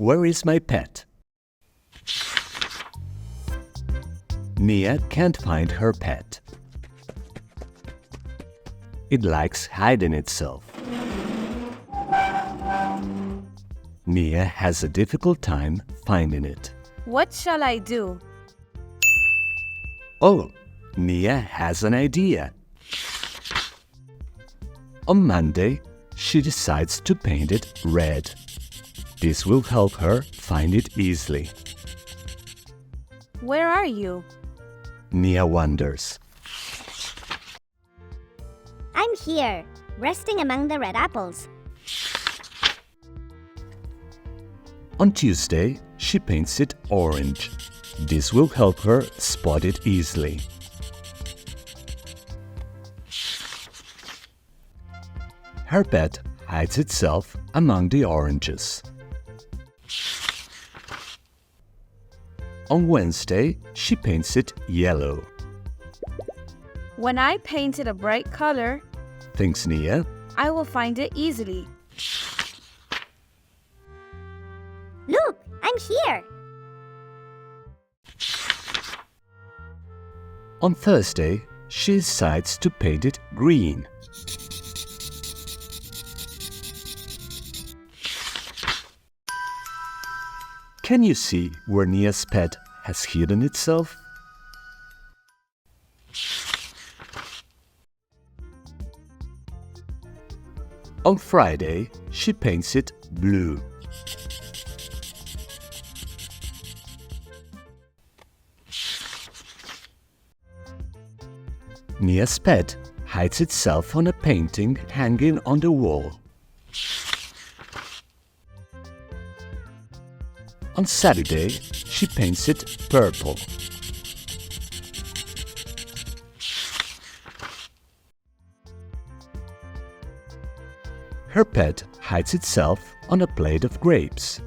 Where is my pet? Nia can't find her pet. It likes hiding itself. Nia has a difficult time finding it. What shall I do? Oh, Nia has an idea. On Monday, she decides to paint it red. This will help her find it easily. Where are you? Nia wonders. I'm here, resting among the red apples. On Tuesday, she paints it orange. This will help her spot it easily. Her pet hides itself among the oranges. On Wednesday, she paints it yellow. When I paint it a bright color, Thinks Nia. I will find it easily. Look, I'm here. On Thursday, she decides to paint it green. Can you see where Nia's pet has hidden itself? On Friday, she paints it blue. Nia's pet hides itself on a painting hanging on the wall. On Saturday, she paints it purple. Her pet hides itself on a plate of grapes.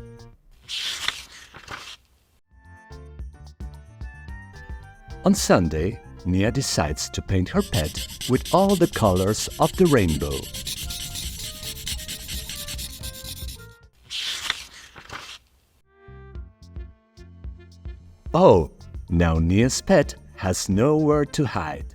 On Sunday, Nia decides to paint her pet with all the colors of the rainbow. Oh, now Nia's pet has nowhere to hide.